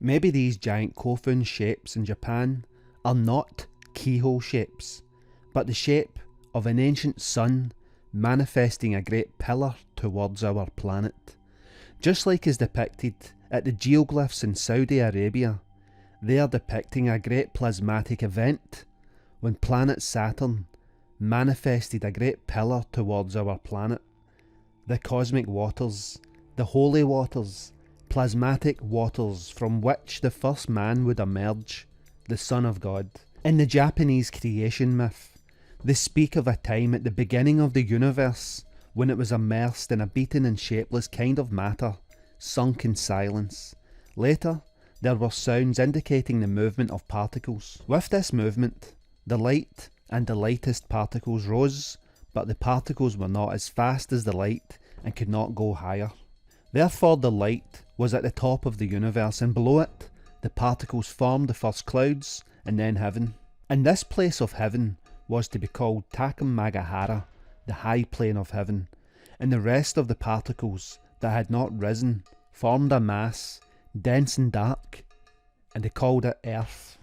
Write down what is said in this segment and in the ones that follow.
Maybe these giant Kofun shapes in Japan are not keyhole shapes, but the shape of an ancient sun manifesting a great pillar towards our planet. Just like is depicted at the geoglyphs in Saudi Arabia, they are depicting a great plasmatic event when planet Saturn manifested a great pillar towards our planet. The cosmic waters, the holy waters, plasmatic waters from which the first man would emerge, the Son of God. In the Japanese creation myth, they speak of a time at the beginning of the universe when it was immersed in a beaten and shapeless kind of matter, sunk in silence. Later, there were sounds indicating the movement of particles. With this movement, the light and the lightest particles rose, but the particles were not as fast as the light and could not go higher. Therefore the light was at the top of the universe, and below it the particles formed the first clouds and then heaven. And this place of heaven was to be called Takamagahara, the high plane of heaven, and the rest of the particles that had not risen formed a mass, dense and dark, and they called it Earth.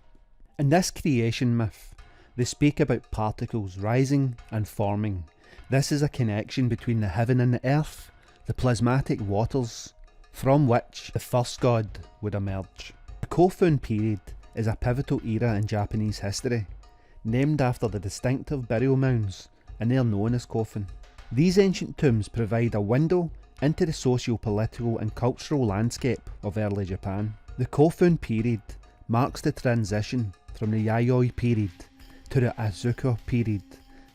In this creation myth, they speak about particles rising and forming. This is a connection between the heaven and the earth, the plasmatic waters, from which the first god would emerge. The Kofun period is a pivotal era in Japanese history, named after the distinctive burial mounds, and they are known as Kofun. These ancient tombs provide a window into the socio-political and cultural landscape of early Japan. The Kofun period marks the transition from the Yayoi period to the Asuka period.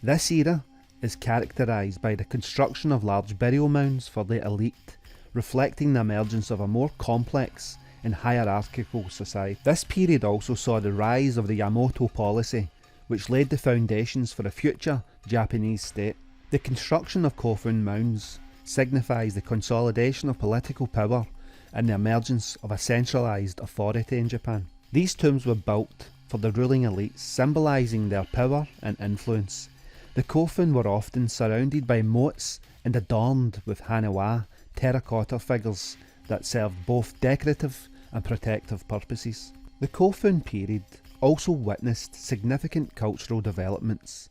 This era is characterised by the construction of large burial mounds for the elite, reflecting the emergence of a more complex and hierarchical society. This period also saw the rise of the Yamato policy, which laid the foundations for a future Japanese state. The construction of Kofun mounds signifies the consolidation of political power and the emergence of a centralised authority in Japan. These tombs were built for the ruling elites, symbolising their power and influence. The Kofun were often surrounded by moats and adorned with Hanawa terracotta figures that served both decorative and protective purposes. The Kofun period also witnessed significant cultural developments.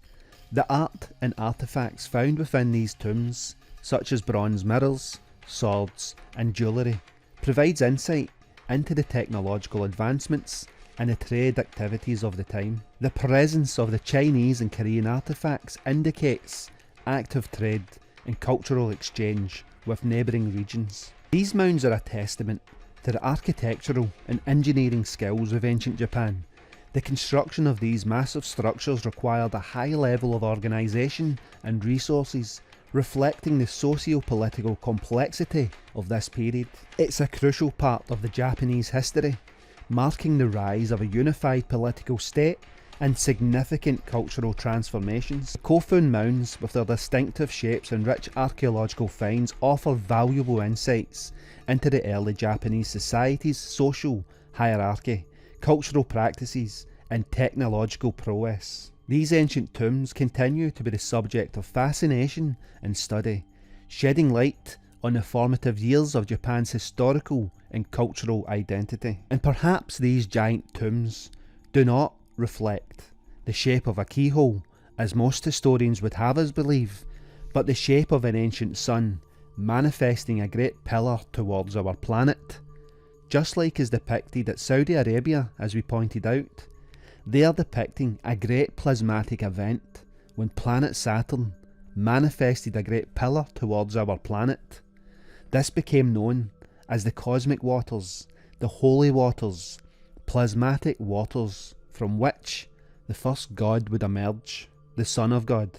The art and artefacts found within these tombs, such as bronze mirrors, swords and jewellery, provides insight into the technological advancements and the trade activities of the time. The presence of the Chinese and Korean artefacts indicates active trade and cultural exchange with neighbouring regions. These mounds are a testament to the architectural and engineering skills of ancient Japan. The construction of these massive structures required a high level of organisation and resources, reflecting the socio-political complexity of this period. It's a crucial part of the Japanese history, marking the rise of a unified political state and significant cultural transformations. The Kofun mounds, with their distinctive shapes and rich archaeological finds, offer valuable insights into the early Japanese society's social hierarchy, cultural practices and technological prowess. These ancient tombs continue to be the subject of fascination and study, shedding light on the formative years of Japan's historical and cultural identity. And perhaps these giant tombs do not reflect the shape of a keyhole, as most historians would have us believe, but the shape of an ancient sun manifesting a great pillar towards our planet. Just like is depicted at Saudi Arabia, as we pointed out, they are depicting a great plasmatic event when planet Saturn manifested a great pillar towards our planet. This became known as the cosmic waters, the holy waters, plasmatic waters from which the first god would emerge, the Son of God.